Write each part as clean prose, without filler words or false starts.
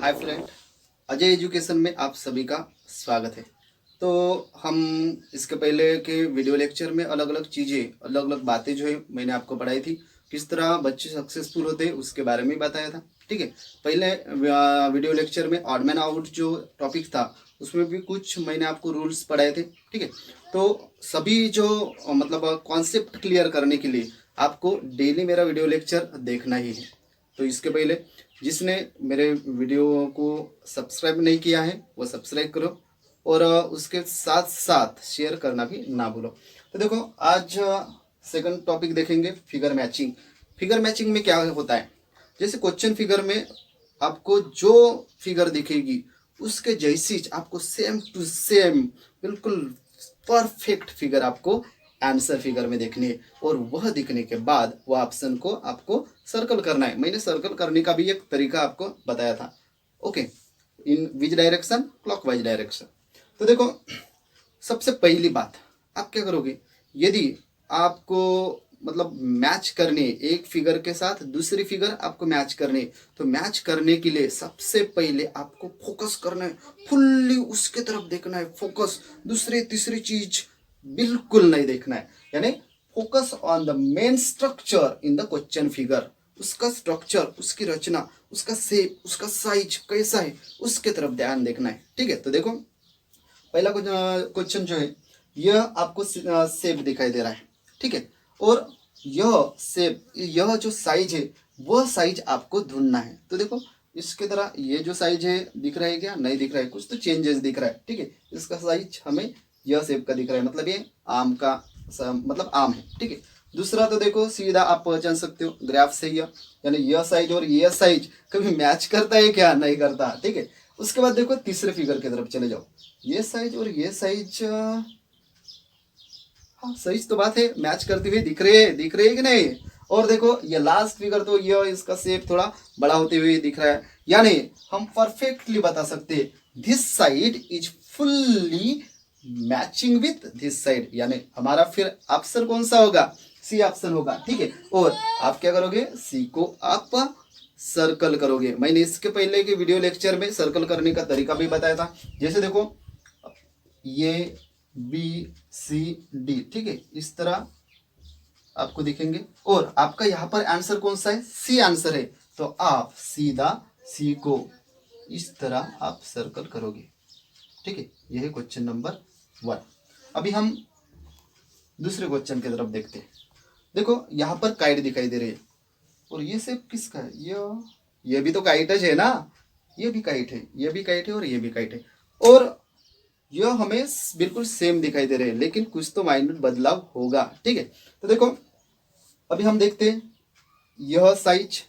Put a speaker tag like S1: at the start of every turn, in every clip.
S1: Hi friend, Ajay education में आप सभी का स्वागत है। तो हम इसके पहले के वीडियो लेक्चर में अलग अलग चीज़ें, अलग अलग बातें जो है मैंने आपको पढ़ाई थी। किस तरह बच्चे सक्सेसफुल होते हैं उसके बारे में बताया था। ठीक है, पहले वीडियो लेक्चर में ऑड मैन आउट जो टॉपिक था उसमें भी कुछ मैंने आपको रूल्स पढ़ाए थे। ठीक है, तो सभी जो मतलब कॉन्सेप्ट क्लियर करने के लिए आपको डेली मेरा वीडियो लेक्चर देखना ही है। तो इसके पहले जिसने मेरे वीडियो को सब्सक्राइब नहीं किया है वो सब्सक्राइब करो और उसके साथ साथ शेयर करना भी ना भूलो। तो देखो, आज सेकंड टॉपिक देखेंगे, फिगर मैचिंग। फिगर मैचिंग में क्या होता है, जैसे क्वेश्चन फिगर में आपको जो फिगर दिखेगी उसके जैसी आपको सेम टू सेम बिल्कुल परफेक्ट फिगर आपको आंसर फिगर में देखनी है और वह दिखने के बाद वह ऑप्शन को आपको सर्कल करना है। मैंने सर्कल करने का भी एक तरीका आपको बताया था। Okay, in which direction, clockwise direction. तो देखो, सबसे पहली बात आप क्या करोगे, यदि आपको मतलब मैच करने एक फिगर के साथ दूसरी फिगर आपको मैच करने, तो मैच करने के लिए सबसे पहले आपको फोकस करना है, फुल्ली उसके तरफ देखना है। फोकस, दूसरी तीसरी चीज बिल्कुल नहीं देखना है। यानी focus on the main structure in the question figure. उसका स्ट्रक्चर, उसकी रचना, उसका शेप, उसका साइज कैसा है उसके तरफ ध्यान देखना है। ठीक है, तो देखो पहला क्वेश्चन जो है यह आपको शेप दिखाई दे रहा है। ठीक है, और यह शेप, यह जो साइज है वह साइज आपको ढूंढना है। तो देखो इसके तरह ये जो साइज है दिख रहा है क्या, नहीं दिख रहा है, कुछ तो चेंजेस दिख रहा है। ठीक है, इसका साइज हमें यह शेप का दिख रहा है, मतलब ये आम का मतलब आम है। ठीक है, दूसरा तो देखो सीधा आप पहचान सकते हो ग्राफ से, यह यानी यह साइज और यह साइज कभी मैच करता है क्या, नहीं करता। ठीक है, उसके बाद देखो तीसरे फिगर की तरफ चले जाओ, ये साइज और ये साइज, हाँ साइज तो बात है, मैच करते हुए दिख रहे कि नहीं। और देखो ये लास्ट फिगर, तो ये इसका शेप थोड़ा बड़ा होते हुए दिख रहा है, यानी हम परफेक्टली बता सकते हैं this side is fully matching with this side. यानी हमारा फिर ऑप्शन कौन सा होगा, सी ऑप्शन होगा। ठीक है, और आप क्या करोगे, सी को आप सर्कल करोगे। मैंने इसके पहले के वीडियो लेक्चर में सर्कल करने का तरीका भी बताया था। जैसे देखो ये बी सी डी, ठीक है, इस तरह आपको दिखेंगे और आपका यहाँ पर आंसर कौन सा है, सी आंसर है। तो आप सीधा सी को इस तरह आप सर्कल करोगे। ठीक है, यह है क्वेश्चन नंबर 1। अभी हम दूसरे क्वेश्चन की तरफ देखते हैं। देखो यहाँ पर काइट दिखाई दे रही है और ये शेप किसका है, ये भी तो काइट है ना, ये भी काइट है, ये भी काइट है और ये भी काइट है, और यह हमें बिल्कुल सेम दिखाई दे रहे हैं, लेकिन कुछ तो माइन्यूट बदलाव होगा। ठीक है, तो देखो अभी हम देखते हैं यह साइज,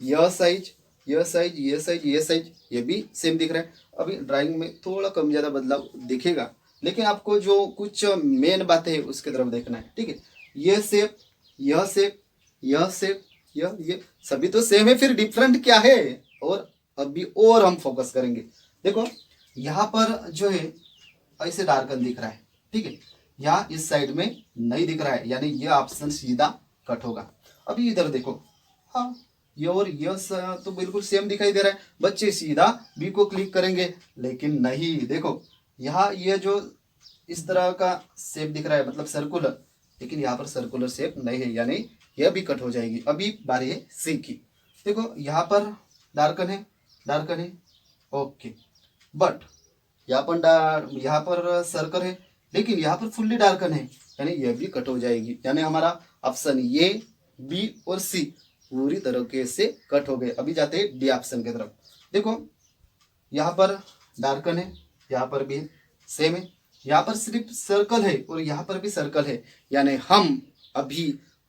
S1: यह साइज, यह साइज, ये साइज, ये साइज, ये भी सेम दिख रहा है। अभी ड्राइंग में थोड़ा कम ज़्यादा बदलाव दिखेगा, लेकिन आपको जो कुछ मेन बातें है उसकी तरफ देखना है। ठीक है, ये शेप, यह शेप, यह शेप, ये सभी तो सेम है, फिर डिफरेंट क्या है, और अभी और हम फोकस करेंगे। देखो यहाँ पर जो है ऐसे डार्कन दिख रहा है। ठीक है, यहाँ इस साइड में नहीं दिख रहा है, यानी ये ऑप्शन सीधा कट होगा। अभी इधर देखो, हाँ ये और ये तो बिल्कुल सेम दिखाई दे रहा है, बच्चे सीधा बी को क्लिक करेंगे, लेकिन नहीं। देखो यहाँ ये जो इस तरह का शेप दिख रहा है मतलब सर्कुलर, लेकिन यहाँ पर सर्कुलर शेप नहीं है, यानी यह भी कट हो जाएगी। अभी बारी है सी की। देखो यहाँ पर डार्कन है, डार्कन है, ओके, बट यहाँ पर सर्कल है, लेकिन यहाँ पर फुल्ली डार्कन है, यानी यह भी कट हो जाएगी। यानी हमारा ऑप्शन ए, बी और सी पूरी तरीके से कट हो गए। अभी जाते हैं डी ऑप्शन की तरफ। देखो यहाँ पर डार्कन है, यहाँ पर भी सेम है, यहाँ पर सिर्फ सर्कल है और यहाँ पर भी सर्कल है, यानी हम अभी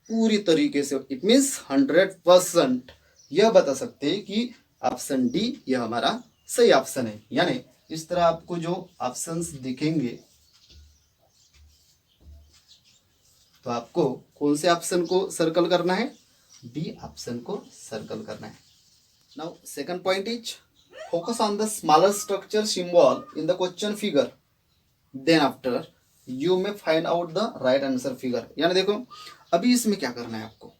S1: पूरी तरीके से, इट मीन्स 100% यह बता सकते हैं कि ऑप्शन डी यह हमारा सही ऑप्शन है। यानी इस तरह आपको जो ऑप्शंस दिखेंगे, तो आपको कौन से ऑप्शन को सर्कल करना है, डी ऑप्शन को सर्कल करना है। Now second point is focus on the smaller structure symbol in the question figure, then after you may find out the right answer figure. यानी देखो अभी इसमें क्या करना है आपको,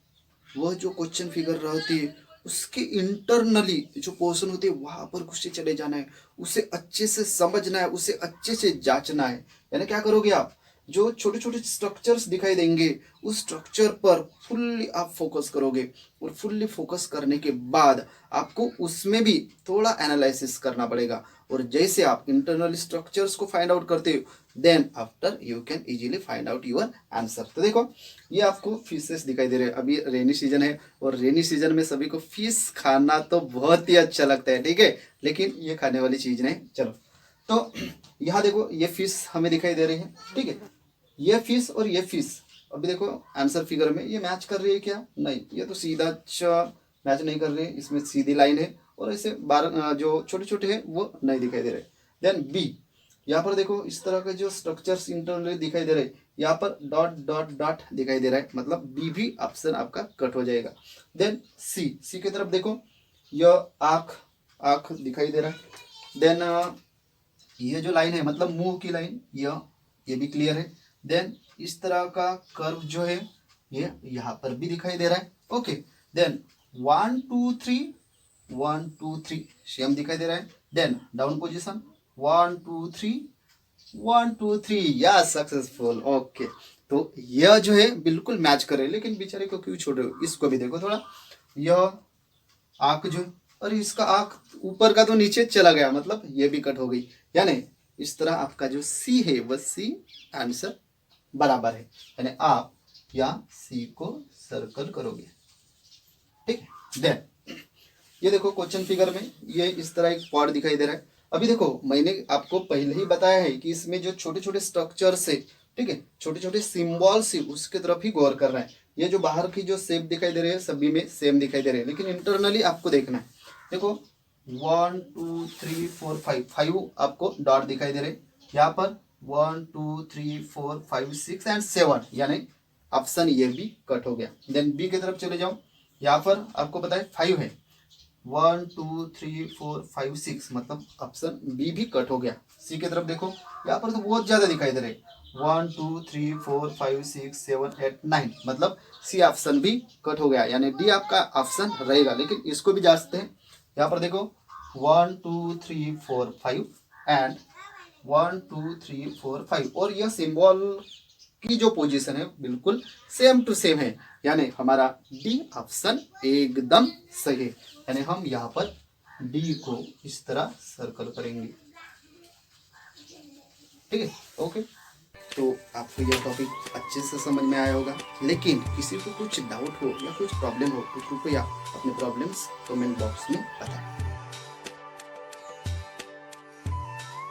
S1: वह जो क्वेश्चन फिगर रहती है उसके इंटरनली जो पोर्शन होते हैं वहां पर घुसे चले जाना है, उसे अच्छे से समझना है, उसे अच्छे से जांचना है। यानी क्या करोगे आप, जो छोटे छोटे स्ट्रक्चर्स दिखाई देंगे उस स्ट्रक्चर पर फुल्ली आप फोकस करोगे, और फुल्ली फोकस करने के बाद आपको उसमें भी थोड़ा एनालिसिस करना पड़ेगा। और जैसे आप इंटरनल स्ट्रक्चर्स को फाइंड आउट करते हो, then after you can easily find out your answer. तो देखो ये आपको फिशेस दिखाई दे रहे हैं, अभी रेनी सीजन है और रेनी सीजन में सभी को फिश खाना तो बहुत ही अच्छा लगता है, ठीक है, लेकिन ये खाने वाली चीज नहीं। चलो तो यहाँ देखो ये फिश हमें दिखाई दे रही है, ठीक है, ये फिश और ये फिश, अभी देखो आंसर फिगर में ये मैच कर रही है क्या, नहीं, ये तो सीधा मैच नहीं कर रही है, इसमें सीधी लाइन है और ऐसे बार जो छोटे छोटे हैं वो नहीं दिखाई दे रहे। देन बी, यहाँ पर देखो इस तरह के जो स्ट्रक्चर्स इंटरनली दिखाई दे रहे हैं, यहाँ पर डॉट डॉट डॉट दिखाई दे रहा है, मतलब बी भी ऑप्शन आपका कट हो जाएगा। देन सी, सी की तरफ देखो यह आँख, आँख दिखाई दे रहा है। देन ये जो लाइन है मतलब मुंह की लाइन, ये भी क्लियर है। देन इस तरह का कर्व जो है ये यहाँ पर भी दिखाई दे रहा है, ओके। देन 1 2 3 1 2 3 सेम दिखाई दे रहा है। देन डाउन पोजीशन 1 2 3 1 2 3, या सक्सेसफुल, ओके। तो यह जो है बिल्कुल मैच करे, लेकिन बेचारे को क्यों छोड़े हो, इसको भी देखो थोड़ा, यह आंख जो, और इसका आंख ऊपर का तो नीचे चला गया, मतलब ये भी कट हो गई। यानी इस तरह आपका जो सी है वह सी आंसर बराबर है, यानी आप यहाँ सी को सर्कल करोगे, ठीक। देन ये देखो क्वेश्चन फिगर में ये इस तरह एक पॉड दिखाई दे रहा है। अभी देखो मैंने आपको पहले ही बताया है कि इसमें जो छोटे छोटे स्ट्रक्चर्स है, ठीक है, छोटे छोटे सिंबल्स है, उसके तरफ ही गौर करना है। ये जो बाहर की जो शेप दिखाई दे रही है सभी में सेम दिखाई दे रहे हैं, लेकिन इंटरनली आपको देखना है। देखो 1 2 3 4 5, 5 आपको डॉट दिखाई दे रहे, यहाँ पर 1 2 3 4 5 6 एंड 7, यानी ऑप्शन ये भी कट हो गया। देन बी की तरफ चले जाओ, यहाँ पर आपको पता है 5 है, 1 2 3 4 5 6, मतलब ऑप्शन बी भी कट हो गया। सी की तरफ देखो, यहाँ पर तो बहुत ज्यादा दिखाई दे रहे, 1 2 3 4 5 6 7 8 9, मतलब सी ऑप्शन भी कट हो गया, यानी डी आपका ऑप्शन रहेगा। लेकिन इसको भी जांचते हैं, यहाँ पर देखो 1 2 3 4 5 एंड 1 2 3 4 5, और यह सिंबल की जो पोजीशन है बिल्कुल सेम टू सेम है, यानी हमारा डी ऑप्शन एकदम सही है। यानी हम यहाँ पर डी को इस तरह सर्कल करेंगे, ठीक है, ओके। तो आपको यह टॉपिक अच्छे से समझ में आया होगा, लेकिन किसी को कुछ डाउट हो या कुछ प्रॉब्लम हो तो कृपया अपने प्रॉब्लम्स कमेंट बॉक्स में बताएं।